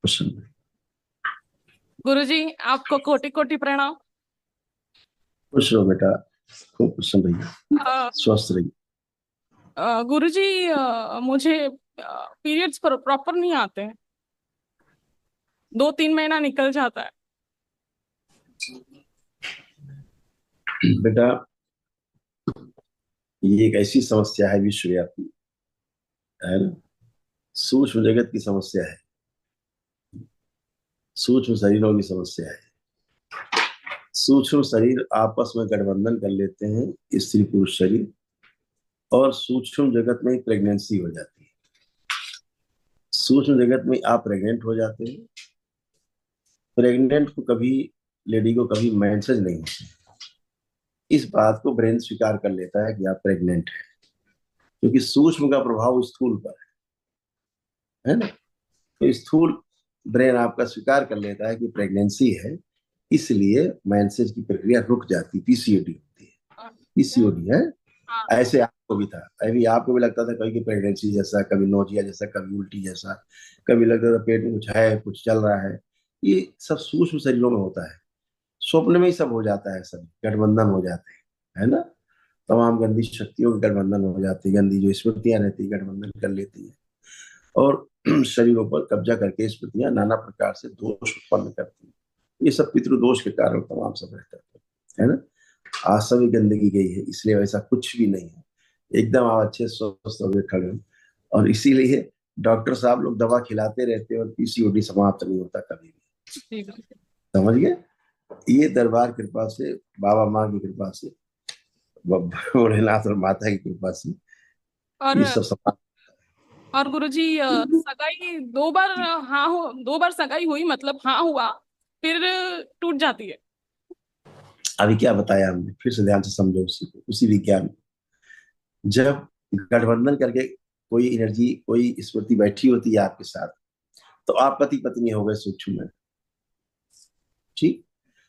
प्रसन्न रहिए। गुरुजी आपको कोटि कोटि प्रणाम। खुश रहो बेटा, खूब प्रसन्न रहिए, अ, स्वस्थ रहिए। गुरुजी मुझे पीरियड्स प्रॉपर नहीं आते हैं, 2-3 महीना निकल जाता है। बेटा, ये एक ऐसी समस्या है विश्वव्यापी, है ना। सूक्ष्म जगत की समस्या है, सूक्ष्म शरीरों की समस्या है। सूक्ष्म शरीर आपस में गठबंधन कर लेते हैं, स्त्री पुरुष शरीर, और सूक्ष्म जगत में प्रेगनेंसी हो जाती है। सूक्ष्म जगत में आप प्रेग्नेंट हो जाते हैं। प्रेग्नेंट को कभी, लेडी को कभी मेंसेज नहीं होती। इस बात को ब्रेन स्वीकार कर लेता है कि आप प्रेग्नेंट हैं, क्योंकि सूक्ष्म का प्रभाव स्थूल पर है ना। तो स्थूल ब्रेन आपका स्वीकार कर लेता है कि प्रेगनेंसी है, इसलिए मेंसेज की प्रक्रिया रुक जाती, पीसीओडी होती है। पीसीओडी है। हाँ। ऐसे आपको भी था, अभी आपको भी लगता था कभी कि प्रेगनेंसी जैसा, कभी नोजिया जैसा, कभी उल्टी जैसा, कभी लगता था पेट में कुछ है, कुछ चल रहा है। ये सब सूक्ष्म शरीरों में होता है। स्वप्न में ही सब हो जाता है, सब गठबंधन हो जाते हैं, है ना। तमाम गंदी शक्तियों के गठबंधन हो जाती है, गंदी जो स्मृतियां रहती है गठबंधन कर लेती है, और शरीरों पर कब्जा करके स्मृतियां नाना प्रकार से दोष उत्पन्न करती है। ये सब पितृदोष के कारण तमाम सब रहता है ना। आज सभी गंदगी गई है, इसलिए वैसा कुछ भी नहीं है। एकदम आप अच्छे स्वस्थ हो गए, खड़े हो। और इसीलिए डॉक्टर साहब लोग दवा खिलाते रहते हैं और पीसीओडी समाप्त नहीं होता कभी भी। जी गुरुजी। समझ गए। ये दरबार कृपा से, बाबा माँ की कृपा से, भोलेनाथ और माता की कृपा से और ये सब समाप्त। और गुरुजी सगाई 2 बार, हाँ हो 2 बार सगाई हुई, मतलब हाँ हुआ, फिर टूट जाती है। अभी क्या बताया हमने, फिर से ध्यान से समझो उसी को, उसी विज्ञान को। जब गठबंधन करके कोई एनर्जी, कोई स्मृति बैठी होती है आपके साथ, तो आप पति पत्नी हो गए सूक्ष्म में, ठीक।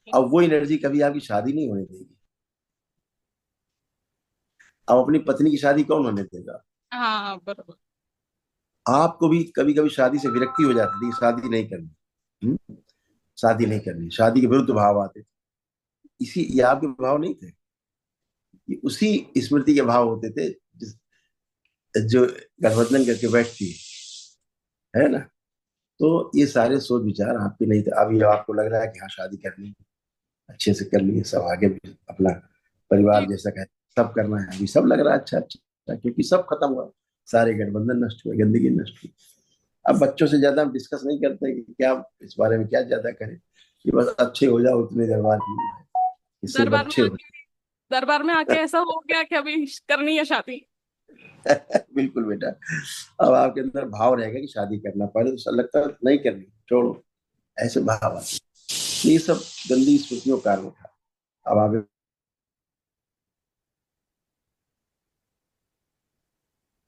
अब वो एनर्जी कभी आपकी शादी नहीं होने देगी। अब अपनी पत्नी की शादी कौन होने देगा। हाँ बरोबर। आपको भी कभी कभी शादी से विरक्ति हो जाती थी, शादी नहीं करनी। शादी नहीं करनी, शादी के विरुद्ध भाव आते थे। इसी, ये आपके भाव नहीं थे, ये उसी स्मृति के भाव होते थे, जो गठबंधन करके बैठती है ना। तो ये सारे सोच विचार आपके नहीं थे। अभी आपको लग रहा है कि हाँ शादी करनी है, अच्छे से कर लिए, सब आगे भी अपना परिवार जी। जैसा कहते सब करना है, अभी सब लग रहा है अच्छा अच्छा, क्योंकि सब खत्म हुआ, सारे गठबंधन नष्ट हुए, गंदगी नष्ट हुई। अब बच्चों से ज्यादा हम डिस्कस नहीं करते कि क्या इस बारे में क्या ज्यादा करें, कि बस अच्छे हो जाओ, उतने दरबार की है कि सिर्फ दरबार में अच्छे हो। आके दरबार में आके ऐसा हो गया कि अभी करनी है शादी। बिल्कुल बेटा। अब आपके अंदर भाव रहेगा कि शादी करना, पहले तो लगता है नहीं करनी, छोड़ो, ऐसे भाव आते हैं। तो ये सब गंदी स्मृतियों का कारण उठा। अब आगे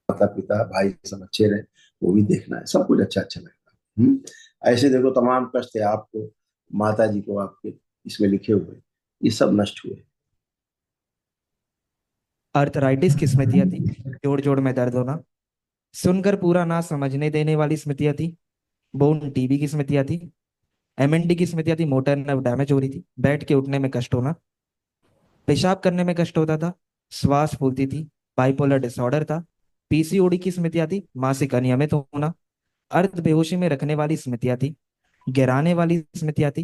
माता पिता भाई सब अच्छे रहे, वो भी देखना है, सब कुछ अच्छा अच्छा लगता है। ऐसे देखो तमाम कष्ट है आपको, माता जी को आपके इसमें लिखे हुए, ये सब नष्ट हुए। अर्थराइटिस की स्मृतियां थी, जोड़ जोड़ में दर्द होना, सुनकर पूरा ना समझने देने वाली स्मृतियां थी, बोन टीबी की स्मृतियां थी, एमएनडी की स्मृतियां थी, मोटर नर्व डैमेज हो रही थी, बैठ के उठने में कष्ट होना, पेशाब करने में कष्ट होता था, श्वास फूलती थी, बाइपोलर डिसऑर्डर था, पीसीओडी की स्मृतियां थी, मासिक अनियमित होना, अर्ध बेहोशी में रखने वाली स्मृतियां थी, गिराने वाली स्मृतियां थी,